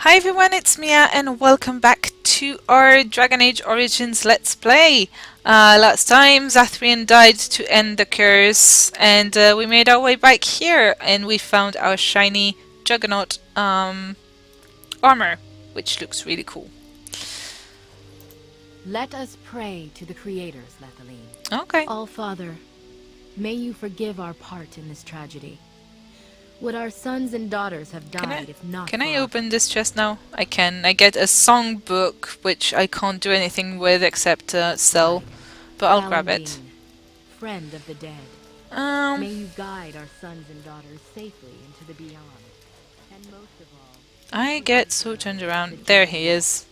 Hi everyone, it's Mia and welcome back to our Dragon Age Origins Let's Play. Last time Zathrian died to end the curse and we made our way back here and we found our shiny Juggernaut armor, which looks really cool. Let us pray to the creators, Lethaline. Okay. All-Father, may you forgive our part in this tragedy. Would our sons and daughters have Can I died if not can for I our... open this chest now? I can. I get a songbook which I can't do anything with except sell, but I'll grab it. Alan, friend of the dead. Um, May you guide our sons and daughters safely into the beyond. And most of all, I get so protect turned us, the around. There he Juggernaut. is.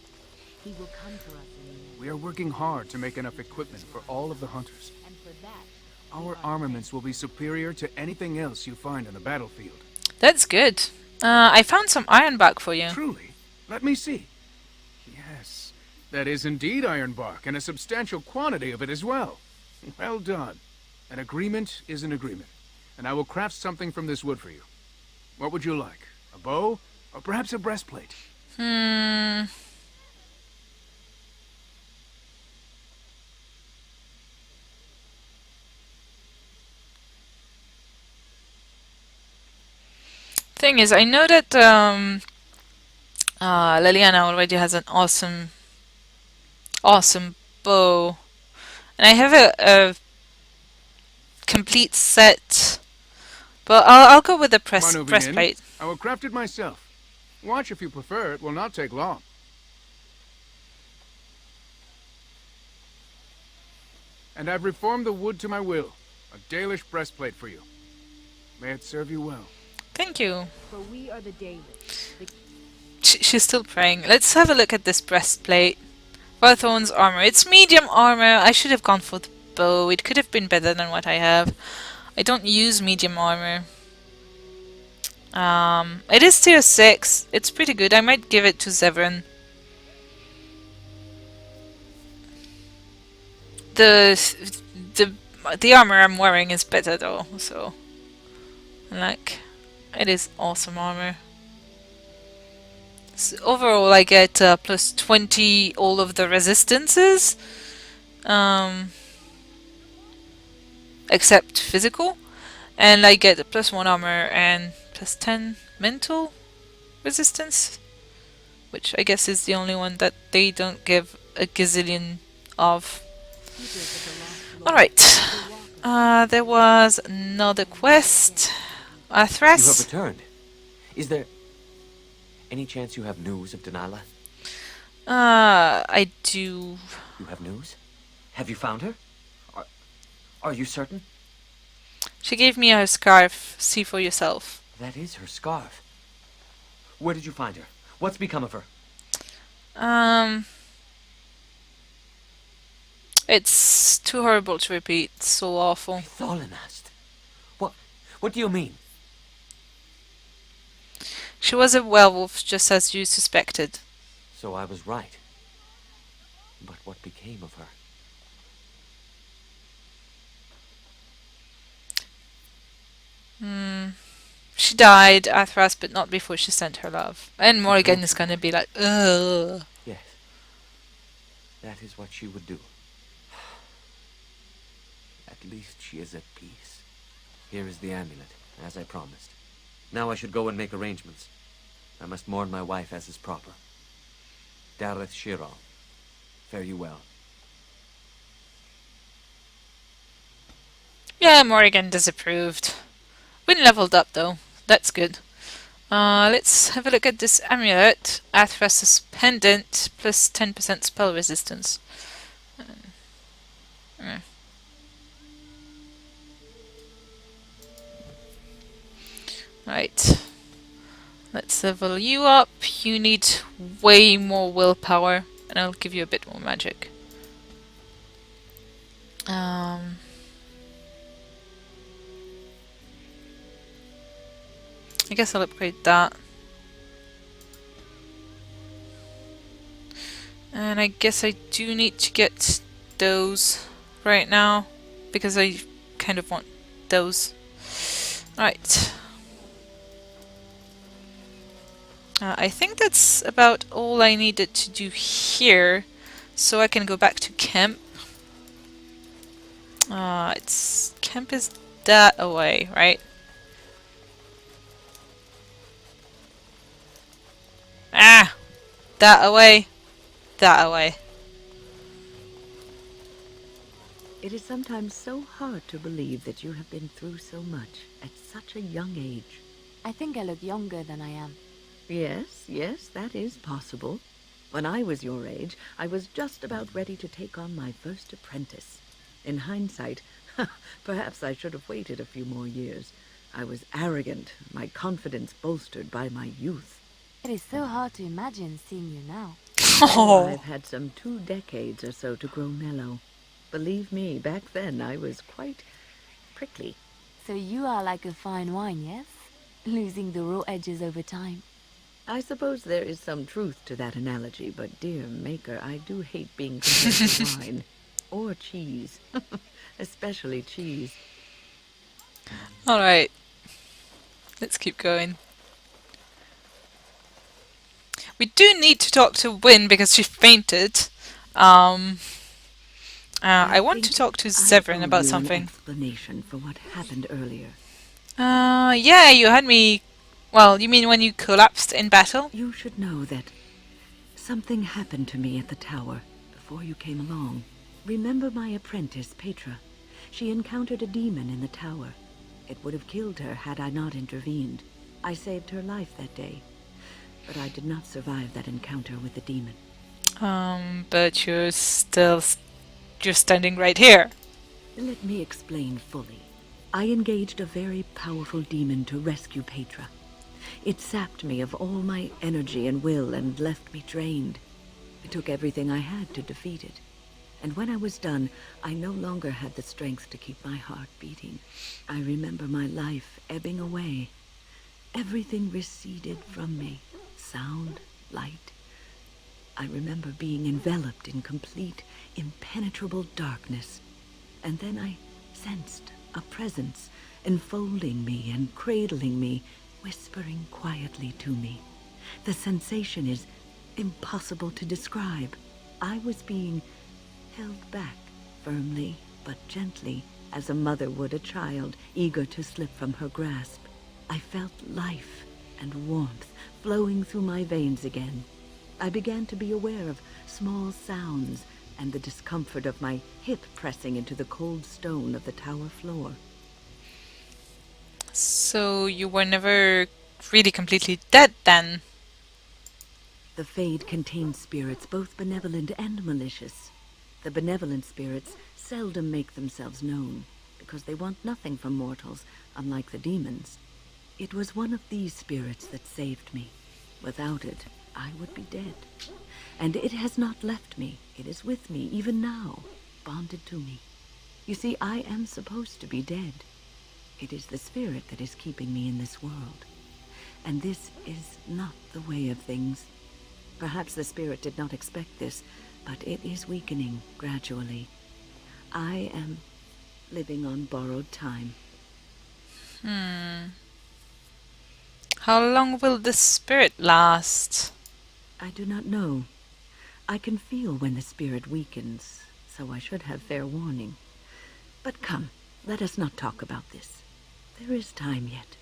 He will come to us in the end. We are working hard to make enough equipment for all of the hunters. And for that, Our armaments will be superior to anything else you find on the battlefield. That's good. I found some ironbark for you. Truly? Let me see. Yes, that is indeed ironbark, and a substantial quantity of it as well. Well done. An agreement is an agreement, and I will craft something from this wood for you. What would you like? A bow? Or perhaps a breastplate? Thing is, I know that Liliana already has an awesome bow, and I have a complete set. But I'll go with the Come on, moving in. breastplate. I will craft it myself. Watch if you prefer, it will not take long. And I've reformed the wood to my will. A Dalish breastplate for you. May it serve you well. Thank you. for we are the Dalish, the She's still praying. Let's have a look at this breastplate. Barthorn's armor. It's medium armor. I should have gone for the bow. It could have been better than what I have. I don't use medium armor. It is tier 6. It's pretty good. I might give it to Zevran. The the armor I'm wearing is better though, so like it is awesome armor. So overall I get plus 20 all of the resistances, except physical, and I get a plus 1 armor and plus 10 mental resistance, which I guess is the only one that they don't give a gazillion of. keepers of the lost lore. Alright, They walk with there was another quest. You have Athras? returned. Is there any chance you have news of Delilah? I do. You have news? Have you found her? Are you certain? She gave me her scarf. See for yourself. That is her scarf. Where did you find her? What's become of her? It's too horrible to repeat. It's so awful. Thalinast. What do you mean? She was a werewolf, just as you suspected. So I was right. But what became of her? She died, Athras, but not before she sent her love. And Morrigan is gonna be like, ugh. Yes. That is what she would do. At least she is at peace. Here is the amulet, as I promised. Now I should go and make arrangements. I must mourn my wife as is proper. Dareth Shiral, fare you well. Yeah, Morrigan disapproved. Win leveled up though. That's good. Let's have a look at this amulet. Athras's pendant plus 10% spell resistance. Right. Let's level you up. You need way more willpower, and I'll give you a bit more magic. I guess I'll upgrade that. And I guess I do need to get those right now, because I kind of want those. Right. I think that's about all I needed to do here, so I can go back to camp. Camp is that away, right? Ah! That away. That away. It is sometimes so hard to believe that you have been through so much at such a young age. I think I look younger than I am. Yes, yes, that is possible. When I was your age, I was just about ready to take on my first apprentice. In hindsight, perhaps I should have waited a few more years. I was arrogant, my confidence bolstered by my youth. It is so hard to imagine seeing you now. Oh, I've had some 2 decades or so to grow mellow. Believe me, back then I was quite prickly. So you are like a fine wine, yes? Losing the raw edges over time. I suppose there is some truth to that analogy, but dear Maker, I do hate being compared to wine. Or cheese. Especially cheese. Alright. Let's keep going. We do need to talk to Wynne because she fainted. I want to think talk to I Zevran owe about you something. An explanation for what happened earlier. Yeah, you had me... Well, you mean when you collapsed in battle? You should know that something happened to me at the tower before you came along. Remember my apprentice, Petra? She encountered a demon in the tower. It would have killed her had I not intervened. I saved her life that day, but I did not survive that encounter with the demon. But you're still... You're standing right here. Let me explain fully. I engaged a very powerful demon to rescue Petra. It sapped me of all my energy and will and left me drained. It took everything I had to defeat it. And when I was done, I no longer had the strength to keep my heart beating. I remember my life ebbing away. Everything receded from me. Sound, light. I remember being enveloped in complete, impenetrable darkness. And then I sensed a presence enfolding me and cradling me, whispering quietly to me. The sensation is impossible to describe. I was being held back, firmly but gently, as a mother would a child, eager to slip from her grasp. I felt life and warmth flowing through my veins again. I began to be aware of small sounds and the discomfort of my hip pressing into the cold stone of the tower floor. So you were never really completely dead then? The Fade contains spirits both benevolent and malicious. The benevolent spirits seldom make themselves known, because they want nothing from mortals, unlike the demons. It was one of these spirits that saved me. Without it, I would be dead. And it has not left me. It is with me, even now, bonded to me. You see, I am supposed to be dead. It is the spirit that is keeping me in this world. And this is not the way of things. Perhaps the spirit did not expect this, but it is weakening gradually. I am living on borrowed time. How long will the spirit last? I do not know. I can feel when the spirit weakens, so I should have fair warning. But come, let us not talk about this. There is time yet.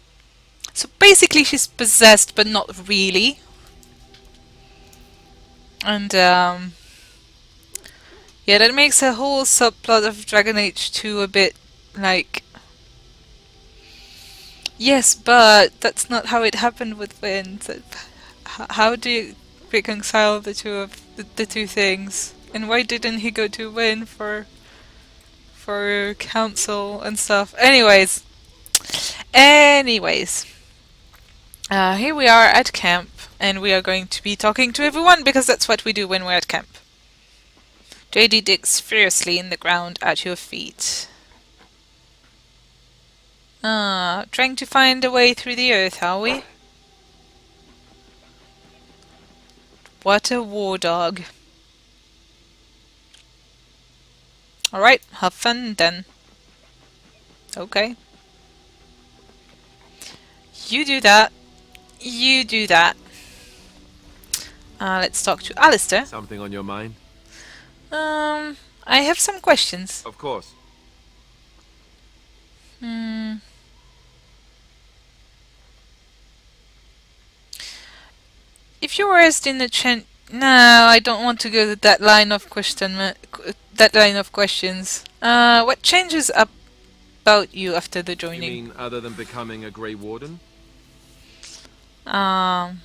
So basically she's possessed, but not really. And, yeah, that makes a whole subplot of Dragon Age 2 a bit, like... Yes, but that's not how it happened with Wynne. How do you reconcile the the two things? And why didn't he go to Wynne for counsel and stuff? Anyways, here we are at camp, and we are going to be talking to everyone because that's what we do when we're at camp. JD digs fiercely in the ground at your feet. Trying to find a way through the earth, are we? What a war dog. Alright, have fun then. Okay. You do that. You do that. Let's talk to Alistair. Something on your mind? I have some questions. Of course. Hmm. If you were raised in the no, I don't want to go to that line of questions. What changes about you after the You joining? mean other than becoming a Grey Warden? Um,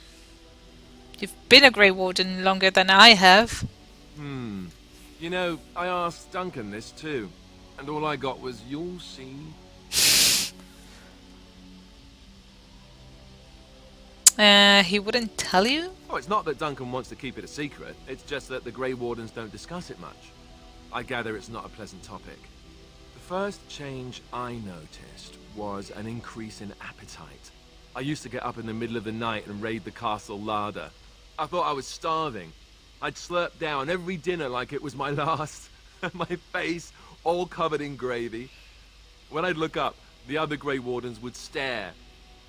you've been a Grey Warden longer than I have. You know, I asked Duncan this too, and all I got was, "You'll see." He wouldn't tell you? Oh, it's not that Duncan wants to keep it a secret. It's just that the Grey Wardens don't discuss it much. I gather it's not a pleasant topic. The first change I noticed was an increase in appetite. I used to get up in the middle of the night and raid the castle larder. I thought I was starving. I'd slurp down every dinner like it was my last. My face all covered in gravy. When I'd look up, the other Grey Wardens would stare,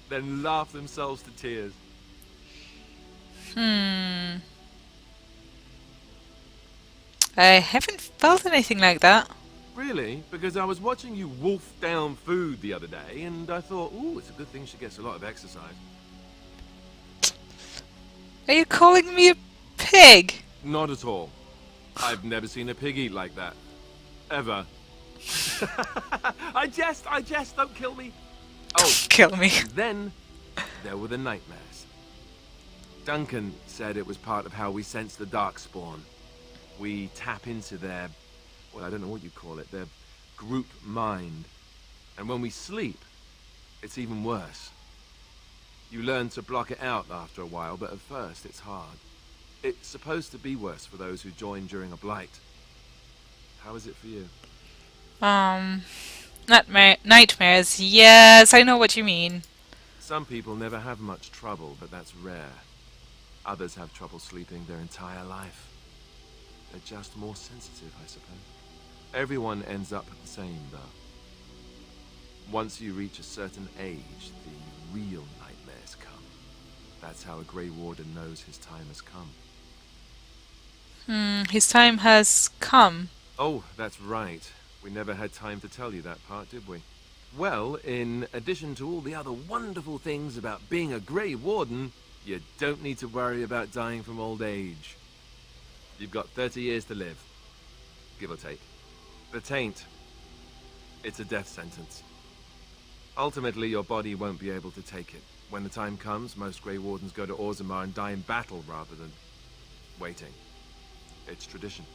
then laugh themselves to tears. I haven't felt anything like that. Really? Because I was watching you wolf down food the other day, and I thought, ooh, it's a good thing she gets a lot of exercise. Are you calling me a pig? Not at all. I've never seen a pig eat like that. Ever. I jest, don't kill me. Oh, Kill me. then there were the nightmares. Duncan said it was part of how we sense the Darkspawn. We tap into their, well, I don't know what you call it, their group mind. And when we sleep, it's even worse. You learn to block it out after a while, but at first it's hard. It's supposed to be worse for those who join during a blight. How is it for you? Nightmares. Yes, I know what you mean. Some people never have much trouble, but that's rare. Others have trouble sleeping their entire life. They're just more sensitive, I suppose. Everyone ends up the same, though. Once you reach a certain age, the real nightmares come. That's how a Grey Warden knows his time has come. His time has come. Oh, that's right. We never had time to tell you that part, did we? Well, in addition to all the other wonderful things about being a Grey Warden, you don't need to worry about dying from old age. You've got 30 years to live, give or take. The taint, it's a death sentence. Ultimately, your body won't be able to take it. When the time comes, most Grey Wardens go to Orzammar and die in battle rather than waiting. It's tradition.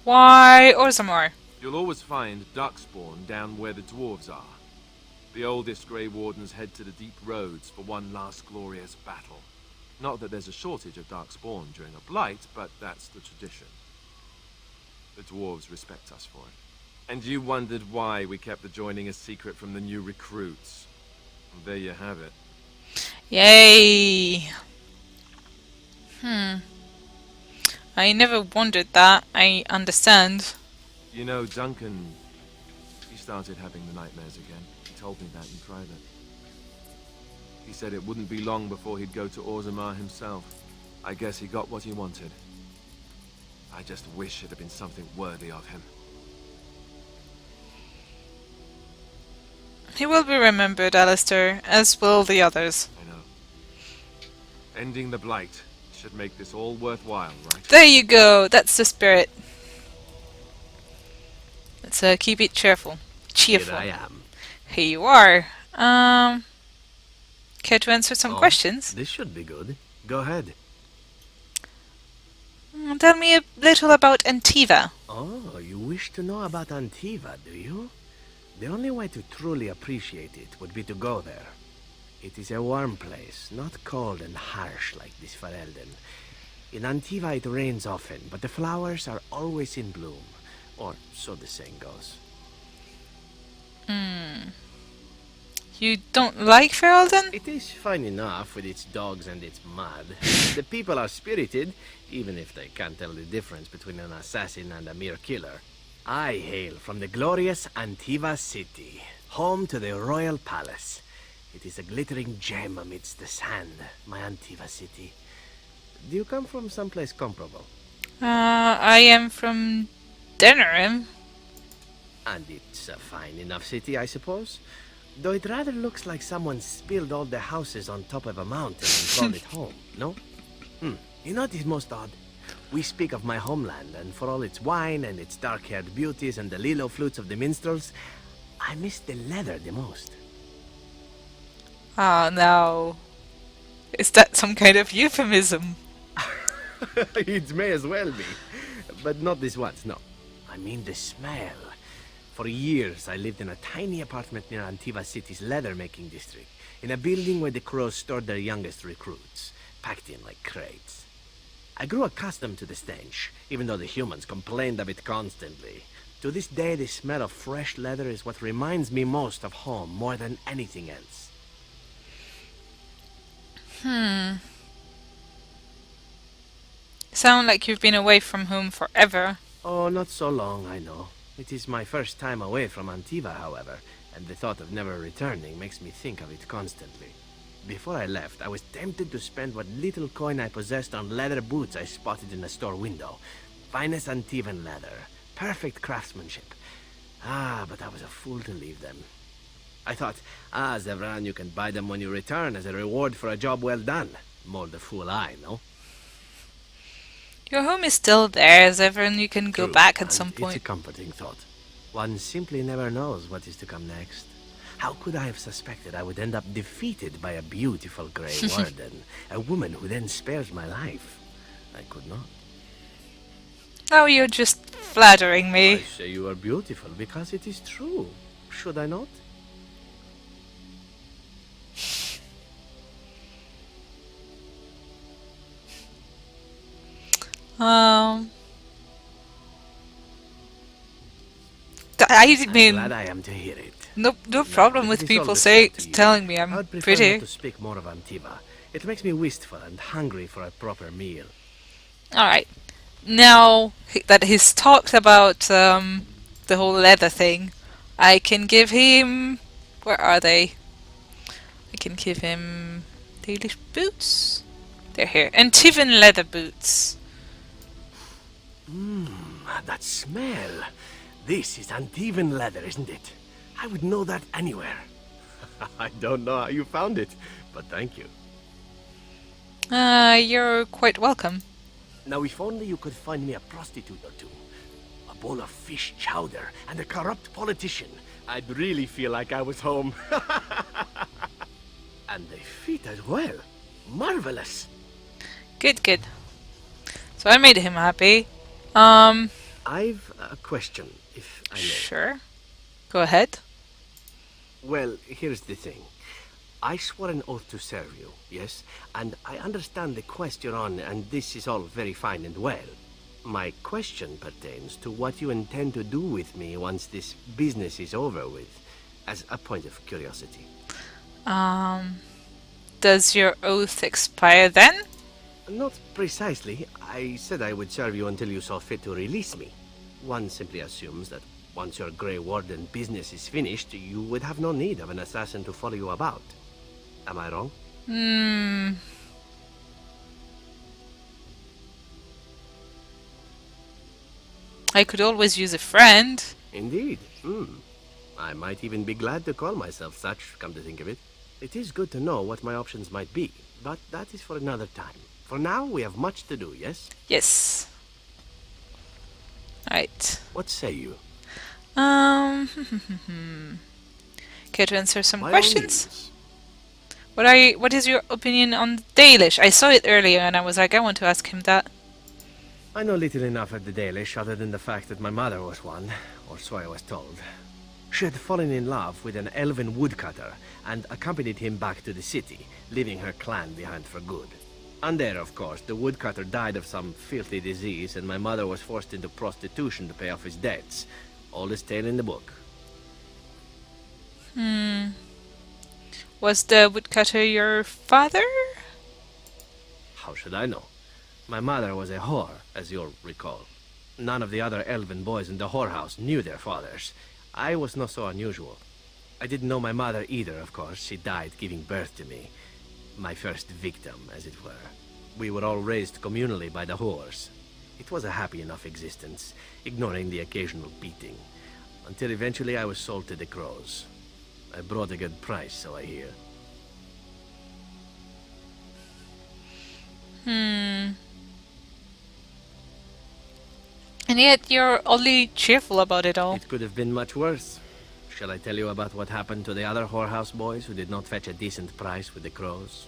Why Orzammar? You'll always find Darkspawn down where the dwarves are. The oldest Grey Wardens head to the deep roads for one last glorious battle. Not that there's a shortage of Darkspawn during a blight, but that's the tradition. The dwarves respect us for it. And you wondered why we kept the joining a secret from the new recruits. And there you have it. Yay. I never wondered that. I understand. You know, Duncan, he started having the nightmares again. He told me that in private. He said it wouldn't be long before he'd go to Orzammar himself. I guess he got what he wanted. I just wish it had been something worthy of him. He will be remembered, Alistair, as will the others. I know. Ending the blight should make this all worthwhile, right? There you go. That's the spirit. Let's keep it cheerful. Cheerful. Here I am. Here you are. Care to answer some questions? This should be good. Go ahead. Tell me a little about Antiva. Oh, you wish to know about Antiva, do you? The only way to truly appreciate it would be to go there. It is a warm place, not cold and harsh like this Ferelden. In Antiva it rains often, but the flowers are always in bloom. Or so the saying goes. You don't like Ferelden? It is fine enough with its dogs and its mud. The people are spirited, even if they can't tell the difference between an assassin and a mere killer. I hail from the glorious Antiva city, home to the royal palace. It is a glittering gem amidst the sand, my Antiva city. Do you come from someplace comparable? I am from Denerim. And it's a fine enough city, I suppose? Though it rather looks like someone spilled all the houses on top of a mountain and called it home, no? You know what is most odd? We speak of my homeland, and for all its wine and its dark-haired beauties and the lilo flutes of the minstrels, I miss the leather the most. Oh no. Is that some kind of euphemism? It may as well be. But not this once, no. I mean the smell. For years, I lived in a tiny apartment near Antiva City's leather-making district, in a building where the crows stored their youngest recruits, packed in like crates. I grew accustomed to the stench, even though the humans complained of it constantly. To this day, the smell of fresh leather is what reminds me most of home, more than anything else. Sound like you've been away from home forever. Oh, not so long, I know. It is my first time away from Antiva, however, and the thought of never returning makes me think of it constantly. Before I left, I was tempted to spend what little coin I possessed on leather boots I spotted in a store window. Finest Antivan leather. Perfect craftsmanship. But I was a fool to leave them. I thought, Zevran, you can buy them when you return as a reward for a job well done. More the fool I, no? Your home is still there, Zevran. You can go True, back at and some It's point. a comforting thought. One simply never knows what is to come next. How could I have suspected I would end up defeated by a beautiful Grey Warden, a woman who then spares my life? I could not. Oh, you're just flattering I me. say you are beautiful because it is true. Should I not? I I'm mean, glad I am to hear it. no problem with It is people all the same to you. telling me I I'm would prefer pretty. not to speak more of Antiva. It makes me wistful and hungry for a proper meal. Alright. Now that he's talked about the whole leather thing, I can give him... Where are they? I can give him Dalish boots. They're here. Antivan leather boots. That smell. This is Antivan leather, isn't it? I would know that anywhere. I don't know how you found it, but thank you. You're quite welcome. Now, if only you could find me a prostitute or two, a bowl of fish chowder, and a corrupt politician, I'd really feel like I was home. And they fit as well. Marvelous. Good, good. So I made him happy. I've a question, if I may. Sure. Go ahead. Well, here's the thing. I swore an oath to serve you, yes? And I understand the quest you're on, and this is all very fine and well. My question pertains to what you intend to do with me once this business is over with, as a point of curiosity. Does your oath expire then? Not precisely. I said I would serve you until you saw fit to release me. One simply assumes that once your Grey Warden business is finished, you would have no need of an assassin to follow you about. Am I wrong? I could always use a friend. Indeed. I might even be glad to call myself such, come to think of it. It is good to know what my options might be, but that is for another time. For now, we have much to do, yes? Yes. Right. What say you? Care to answer some By all questions? means. What is your opinion on Dalish? I saw it earlier and I was like, I want to ask him that. I know little enough of the Dalish other than the fact that my mother was one, or so I was told. She had fallen in love with an elven woodcutter and accompanied him back to the city, leaving her clan behind for good. And there, of course, the woodcutter died of some filthy disease and my mother was forced into prostitution to pay off his debts. Oldest tale in the book. Was the woodcutter your father? How should I know? My mother was a whore, as you'll recall. None of the other elven boys in the whorehouse knew their fathers. I was not so unusual. I didn't know my mother either, of course. She died giving birth to me. My first victim, as it were. We were all raised communally by the whores. It was a happy enough existence, ignoring the occasional beating. Until eventually I was sold to the crows. I brought a good price, so I hear. And yet you're oddly cheerful about it all. It could have been much worse. Shall I tell you about what happened to the other whorehouse boys who did not fetch a decent price with the crows?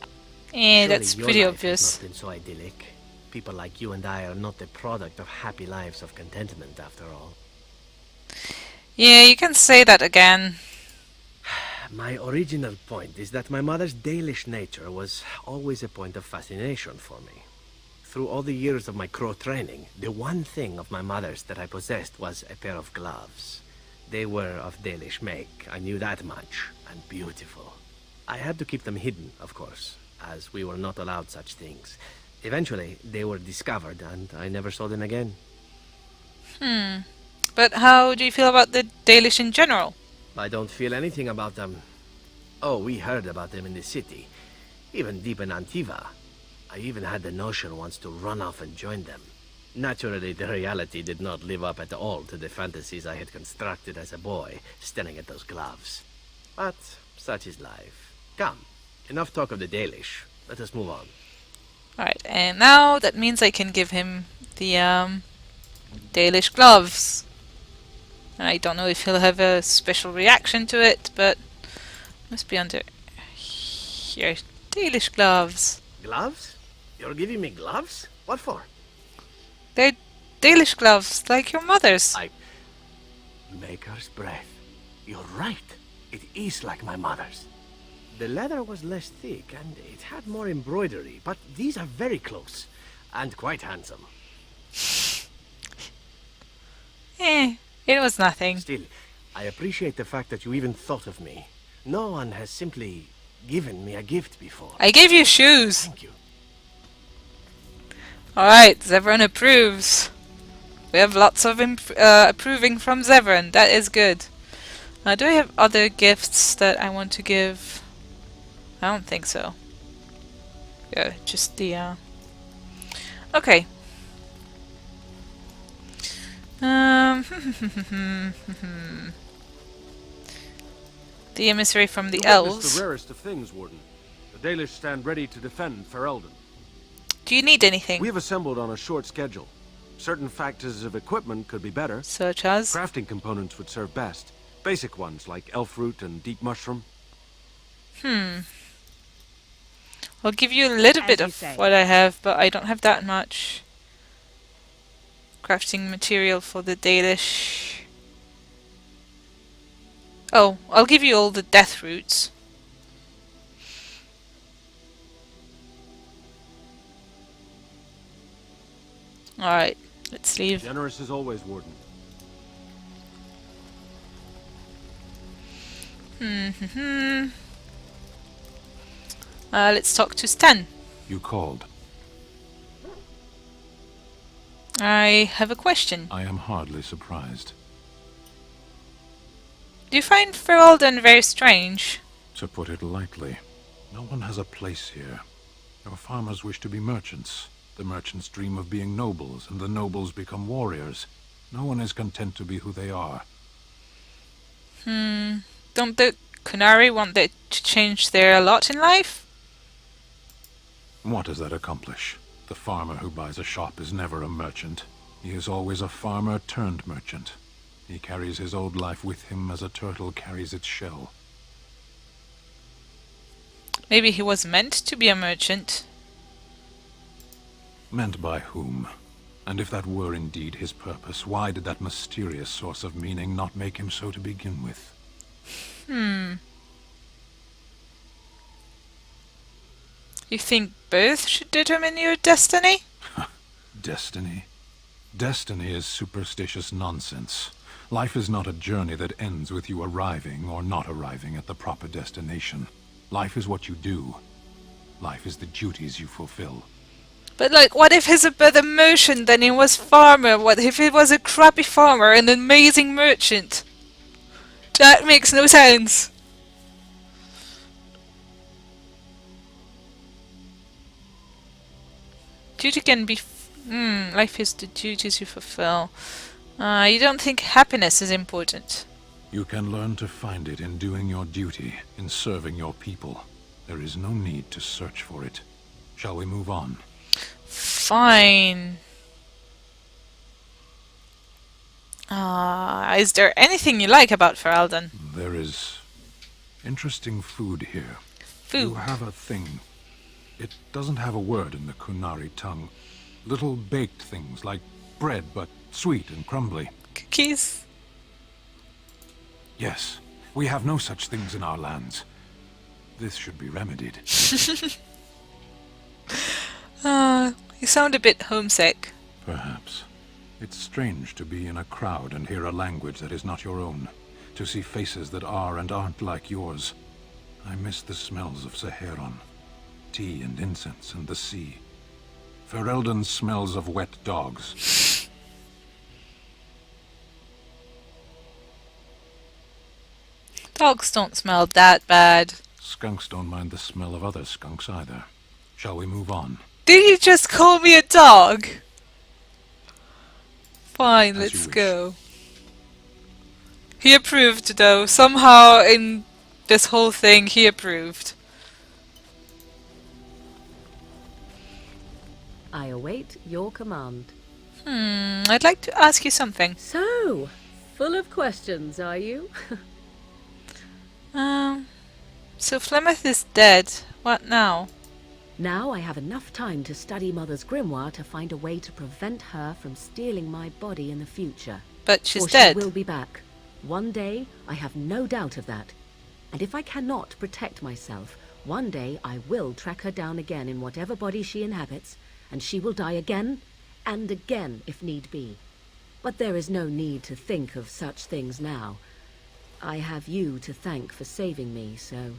Yeah, Surely that's your pretty life obvious. has not been so idyllic. People like you and I are not the product of happy lives of contentment, after all. Yeah, you can say that again. My original point is that my mother's Dalish nature was always a point of fascination for me. Through all the years of my crow training, the one thing of my mother's that I possessed was a pair of gloves. They were of Dalish make, I knew that much, and beautiful. I had to keep them hidden, of course, as we were not allowed such things. Eventually, they were discovered, and I never saw them again. But how do you feel about the Dalish in general? I don't feel anything about them. Oh, we heard about them in the city, even deep in Antiva. I even had the notion once to run off and join them. Naturally, the reality did not live up at all to the fantasies I had constructed as a boy, staring at those gloves. But such is life. Come, enough talk of the Dalish. Let us move on. Alright, and now that means I can give him the Dalish gloves. I don't know if he'll have a special reaction to it, but must be under here. Dalish gloves. Gloves? You're giving me gloves? What for? They're Dalish gloves, like your mother's. Maker's breath. You're right. It is like my mother's. The leather was less thick and it had more embroidery, but these are very close and quite handsome. It was nothing. Still, I appreciate the fact that you even thought of me. No one has simply given me a gift before. I gave you shoes. Thank you. Alright, Zevran approves. We have lots of approving from Zevran. That is good. Do I have other gifts that I want to give? I don't think so. Yeah, just the okay. The emissary from the You witnessed elves. the rarest of things, Warden. The Dalish stand ready to defend Ferelden. Do you need anything? We have assembled on a short schedule. Certain factors of equipment could be better. Such as? Crafting components would serve best. Basic ones like elf root and deep mushroom. I'll give you a little As bit you of say. what I have, but I don't have that much. Crafting material for the Dalish. Oh, I'll give you all the death roots. Alright, let's leave. Generous as always, Warden. Let's talk to Stan. You called. I have a question. I am hardly surprised. Do you find Ferelden very strange? To put it lightly, no one has a place here. Our farmers wish to be merchants. The merchants dream of being nobles, and the nobles become warriors. No one is content to be who they are. Don't the Kunari want to change their lot in life? What does that accomplish? The farmer who buys a shop is never a merchant. He is always a farmer turned merchant. He carries his old life with him as a turtle carries its shell. Maybe he was meant to be a merchant. Meant by whom? And if that were indeed his purpose, why did that mysterious source of meaning not make him so to begin with? You think both should determine your destiny? Destiny? Destiny is superstitious nonsense. Life is not a journey that ends with you arriving or not arriving at the proper destination. Life is what you do. Life is the duties you fulfill. But like, what if he's a better merchant than he was farmer? What if he was a crappy farmer and an amazing merchant? That makes no sense. Duty can be... life is the duties you fulfill. You don't think happiness is important? You can learn to find it in doing your duty, in serving your people. There is no need to search for it. Shall we move on? Fine. Is there anything you like about Ferelden? There is interesting food here. You Food. have a thing. It doesn't have a word in the Kunari tongue. Little baked things like bread, but sweet and crumbly. Cookies. Yes, we have no such things in our lands. This should be remedied. You sound a bit homesick. Perhaps. It's strange to be in a crowd and hear a language that is not your own. To see faces that are and aren't like yours. I miss the smells of Saheron. Tea and incense and the sea. Ferelden smells of wet dogs. Dogs don't smell that bad. Skunks don't mind the smell of other skunks either. Shall we move on? Did you just call me a dog? Fine, As let's you wish. go. He approved though. Somehow in this whole thing he approved. I await your command. I'd like to ask you something. So, full of questions, are you? So Flemeth is dead. What now? Now I have enough time to study Mother's grimoire to find a way to prevent her from stealing my body in the future. But she's For dead. she will be back. One day, I have no doubt of that. And if I cannot protect myself, one day I will track her down again in whatever body she inhabits, and she will die again, and again if need be. But there is no need to think of such things now. I have you to thank for saving me, so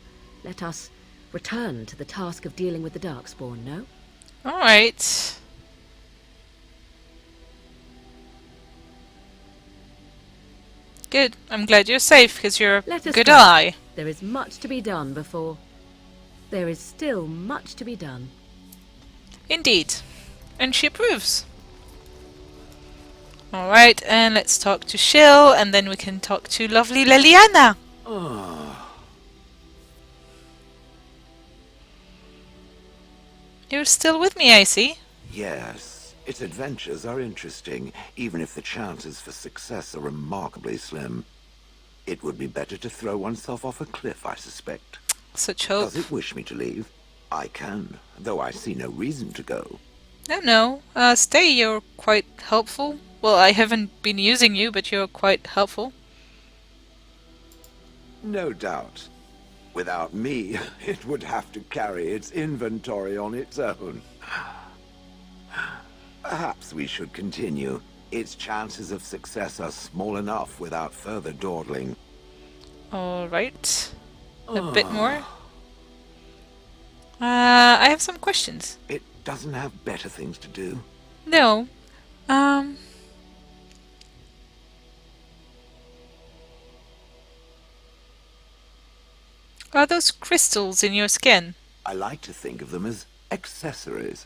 let us return to the task of dealing with the Darkspawn, no? Alright. Good. I'm glad you're safe, because you're a Let us good go. eye. There is much to be done before... There is still much to be done. Indeed. And she approves. Alright, and let's talk to Shill, and then we can talk to lovely Leliana. You're still with me, I see. Yes, its adventures are interesting, even if the chances for success are remarkably slim. It would be better to throw oneself off a cliff, I suspect. Such hope. Does it wish me to leave? I can, though I see no reason to go. No. Stay, you're quite helpful. Well, I haven't been using you, but you're quite helpful. No doubt. Without me, it would have to carry its inventory on its own. Perhaps we should continue. Its chances of success are small enough without further dawdling. Alright. A bit more. I have some questions. It doesn't have better things to do. No. Are those crystals in your skin? I like to think of them as accessories.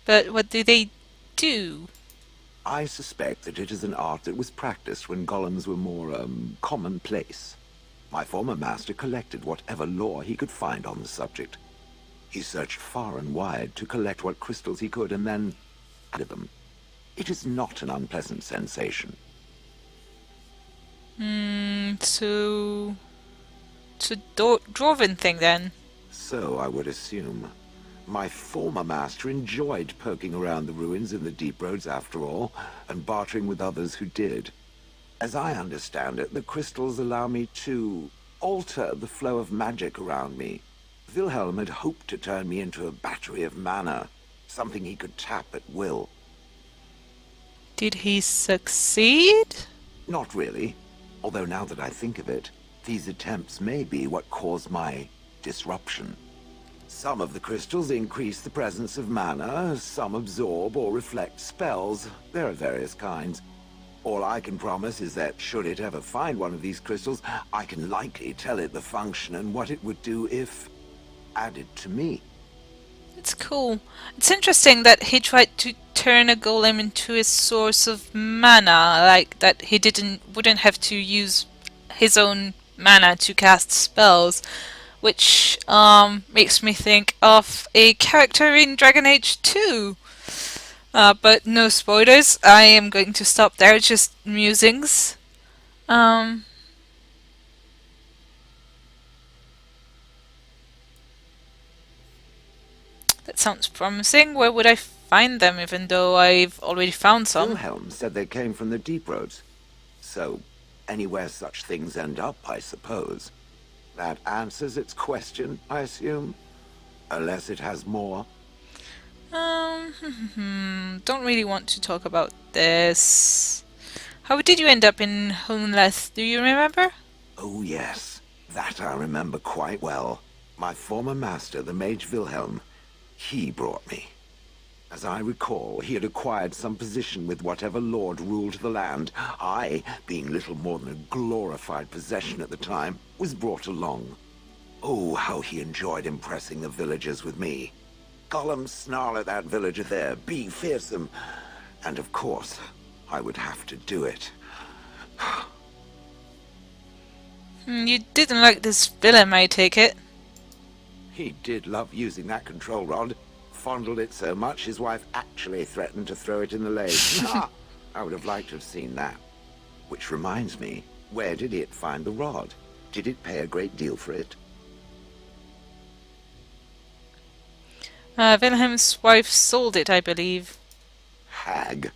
But what do they do? I suspect that it is an art that was practiced when golems were more, commonplace. My former master collected whatever lore he could find on the subject. He searched far and wide to collect what crystals he could and then added them. It is not an unpleasant sensation. So... It's a dwarven thing then. So I would assume. My former master enjoyed poking around the ruins in the Deep Roads after all, and bartering with others who did. As I understand it, the crystals allow me to alter the flow of magic around me. Wilhelm had hoped to turn me into a battery of mana, something he could tap at will. Did he succeed? Not really, although now that I think of it, these attempts may be what caused my disruption. Some of the crystals increase the presence of mana, some absorb or reflect spells. There are various kinds. All I can promise is that should it ever find one of these crystals, I can likely tell it the function and what it would do if added to me. It's cool. Cool. It's interesting that he tried to turn a golem into a source of mana, like that he wouldn't have to use his own mana to cast spells, which makes me think of a character in Dragon Age 2. But no spoilers. I am going to stop there. Just musings. Um, that sounds promising. Where would I find them, even though I've already found some? Wilhelm said they came from the deep roads. So, anywhere such things end up, I suppose. That answers its question, I assume? Unless it has more. Don't really want to talk about this. How did you end up in Homeleth? Do you remember? Oh yes, that I remember quite well. My former master, the Mage Wilhelm, he brought me. As I recall, he had acquired some position with whatever lord ruled the land. I, being little more than a glorified possession at the time, was brought along. Oh, how he enjoyed impressing the villagers with me. Gollum snarl at that villager there, be fearsome. And of course, I would have to do it. You didn't like this villain, I take it. He did love using that control rod. Fondled it so much his wife actually threatened to throw it in the lake. I would have liked to have seen that. Which reminds me, where did it find the rod? Did it pay a great deal for it? Wilhelm's wife sold it, I believe. Hag.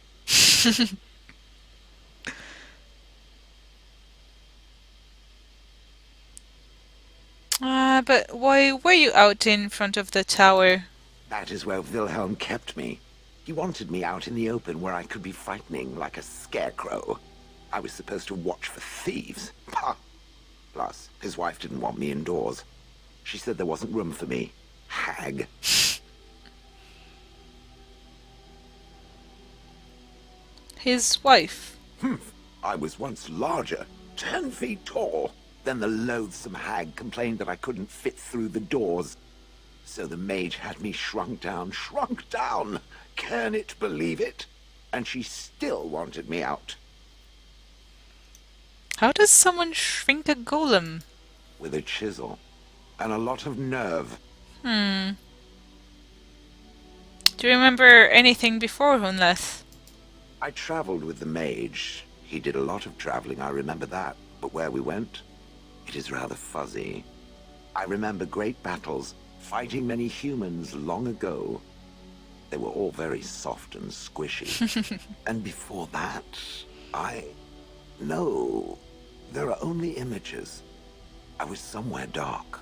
But why were you out in front of the tower? That is where Wilhelm kept me. He wanted me out in the open where I could be frightening like a scarecrow. I was supposed to watch for thieves. Pah! Plus, his wife didn't want me indoors. She said there wasn't room for me. Hag. His wife. I was once larger, 10 feet tall. Then the loathsome hag complained that I couldn't fit through the doors. So the mage had me shrunk down. Can it believe it? And she still wanted me out. How does someone shrink a golem? With a chisel. And a lot of nerve. Do you remember anything before Hunleth? I traveled with the mage. He did a lot of traveling, I remember that. But where we went, it is rather fuzzy. I remember great battles, fighting many humans long ago. They were all very soft and squishy. And before that, No, there are only images. I was somewhere dark.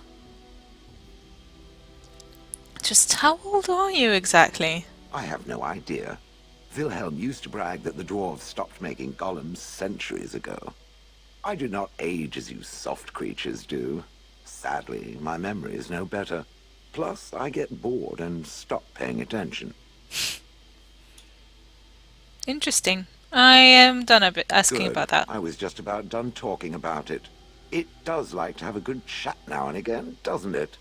Just how old are you exactly? I have no idea. Wilhelm used to brag that the dwarves stopped making golems centuries ago. I do not age as you soft creatures do. Sadly, my memory is no better. Plus, I get bored and stop paying attention. Interesting. I am done a bit asking Good. about that. I was just about done talking about it. It does like to have a good chat now and again, doesn't it?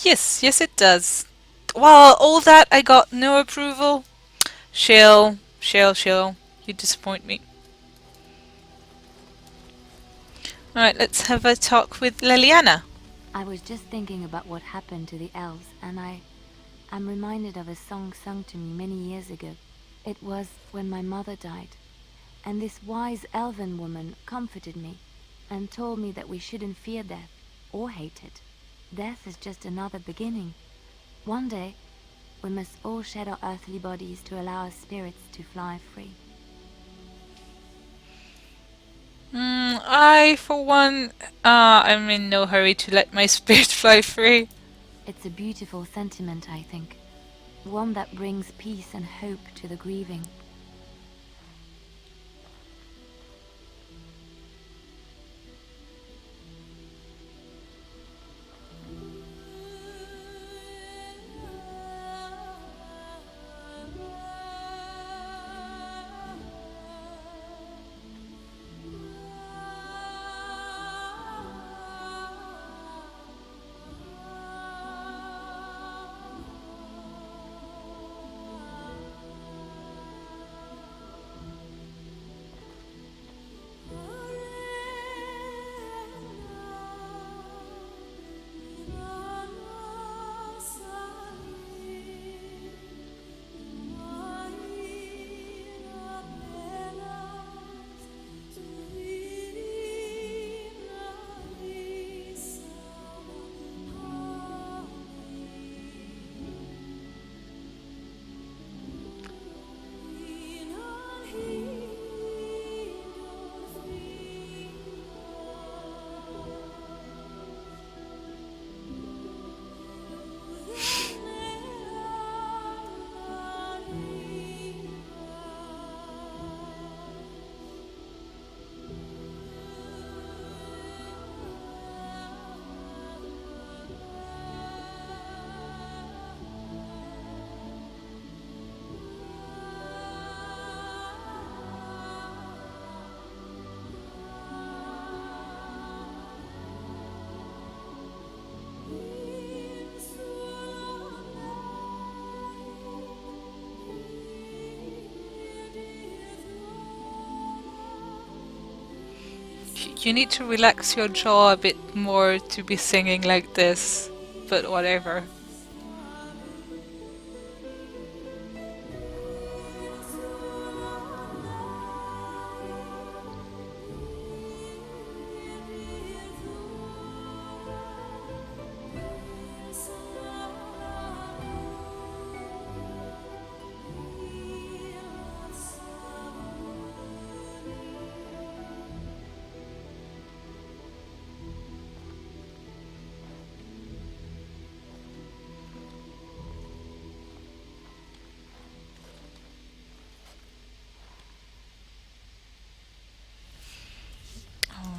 Yes, it does. Well, all that I got no approval. Shale, you disappoint me. Alright, let's have a talk with Leliana. I was just thinking about what happened to the elves, and I'm reminded of a song sung to me many years ago. It was when my mother died, and this wise elven woman comforted me and told me that we shouldn't fear death or hate it. Death is just another beginning. One day, we must all shed our earthly bodies to allow our spirits to fly free. I, for one, I'm in no hurry to let my spirit fly free. It's a beautiful sentiment, I think. One that brings peace and hope to the grieving. You need to relax your jaw a bit more to be singing like this, but whatever.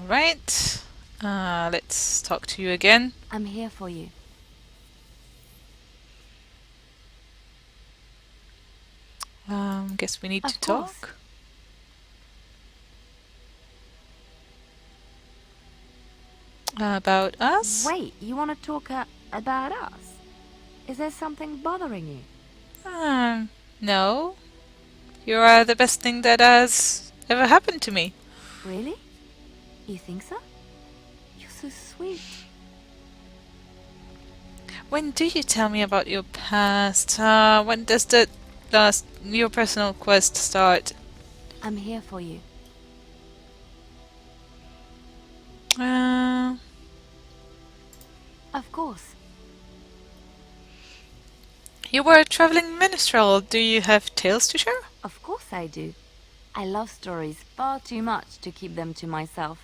Alright, let's talk to you again. I'm here for you. Guess we need to Of course. talk. About us? Wait, you want to talk about us? Is there something bothering you? No. You are the best thing that has ever happened to me. Really? You think so? You're so sweet. When do you tell me about your past? When does your personal quest start? I'm here for you. Of course. You were a traveling minstrel. Do you have tales to share? Of course I do. I love stories far too much to keep them to myself.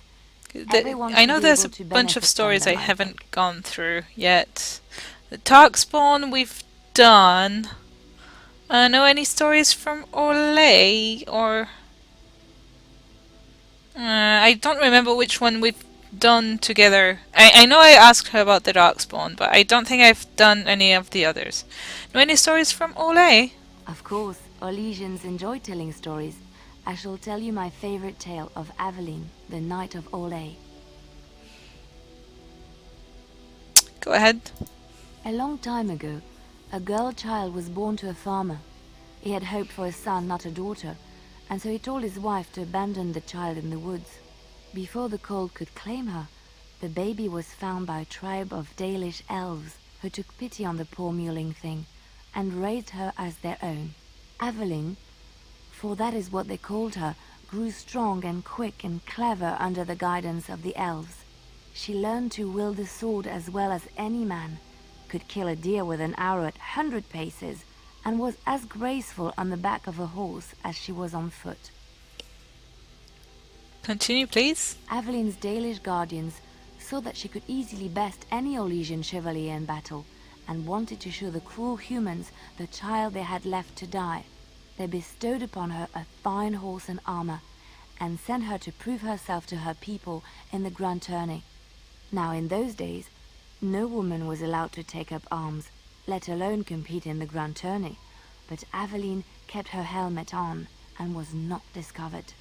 Everyone I should know be there's a able to bunch of benefit from stories them, I I haven't think. gone through yet. The Darkspawn we've done. Know any stories from Orlais or... I don't remember which one we've done together. I know I asked her about the Darkspawn, but I don't think I've done any of the others. Know any stories from Orlais? Of course, Orlesians enjoy telling stories. I shall tell you my favorite tale of Aveline, the Knight of Orlais. Go ahead. A long time ago, a girl child was born to a farmer. He had hoped for a son, not a daughter, and so he told his wife to abandon the child in the woods. Before the cold could claim her, the baby was found by a tribe of Dalish elves who took pity on the poor mewling thing and raised her as their own. Aveline, for that is what they called her, grew strong and quick and clever under the guidance of the elves. She learned to wield the sword as well as any man, could kill a deer with an arrow at 100 paces, and was as graceful on the back of a horse as she was on foot. Continue, please. Aveline's Dalish guardians saw that she could easily best any Orlesian chevalier in battle, and wanted to show the cruel humans the child they had left to die. They bestowed upon her a fine horse and armor, and sent her to prove herself to her people in the grand tourney. Now in those days, no woman was allowed to take up arms, let alone compete in the grand tourney, but Aveline kept her helmet on and was not discovered.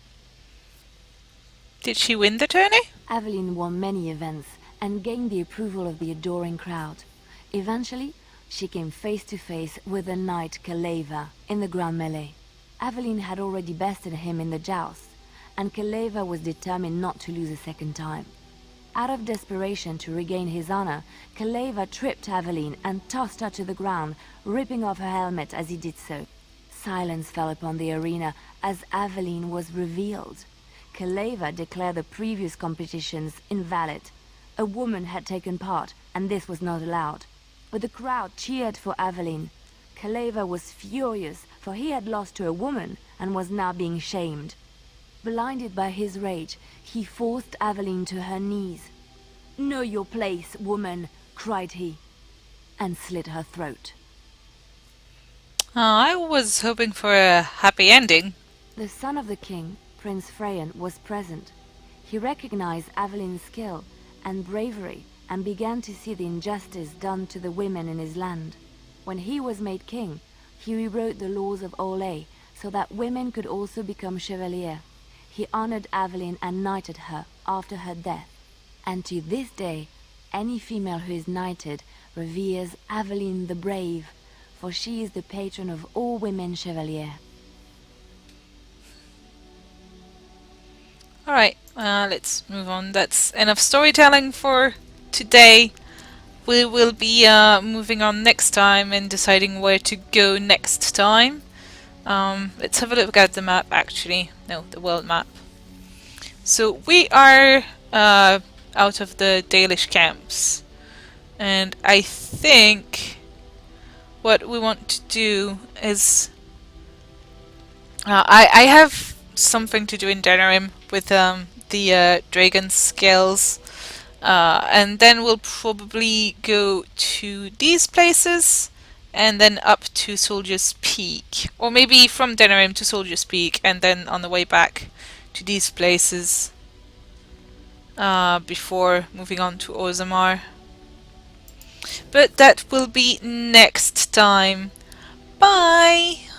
Did she win the tourney? Aveline won many events and gained the approval of the adoring crowd. Eventually, she came face to face with the knight Kaleva in the grand melee. Aveline had already bested him in the jousts, and Kaleva was determined not to lose a second time. Out of desperation to regain his honor, Kaleva tripped Aveline and tossed her to the ground, ripping off her helmet as he did so. Silence fell upon the arena as Aveline was revealed. Kaleva declared the previous competitions invalid. A woman had taken part, and this was not allowed. But the crowd cheered for Aveline. Kaleva was furious, for he had lost to a woman and was now being shamed. Blinded by his rage, he forced Aveline to her knees. "Know your place, woman," cried he, and slit her throat. I was hoping for a happy ending. The son of the king, Prince Freyan, was present. He recognized Aveline's skill and bravery and began to see the injustice done to the women in his land. When he was made king, he rewrote the laws of Orlais so that women could also become chevalier. He honored Aveline and knighted her after her death. And to this day, any female who is knighted reveres Aveline the Brave, for she is the patron of all women chevalier. Alright, let's move on. That's enough storytelling for today. We will be moving on next time and deciding where to go next time. Let's have a look at the map actually. No, the world map. So we are out of the Dalish camps. And I think what we want to do is... I have something to do in Denerim with the dragon scales. And then we'll probably go to these places and then up to Soldier's Peak. Or maybe from Denerim to Soldier's Peak and then on the way back to these places before moving on to Orzammar. But that will be next time. Bye!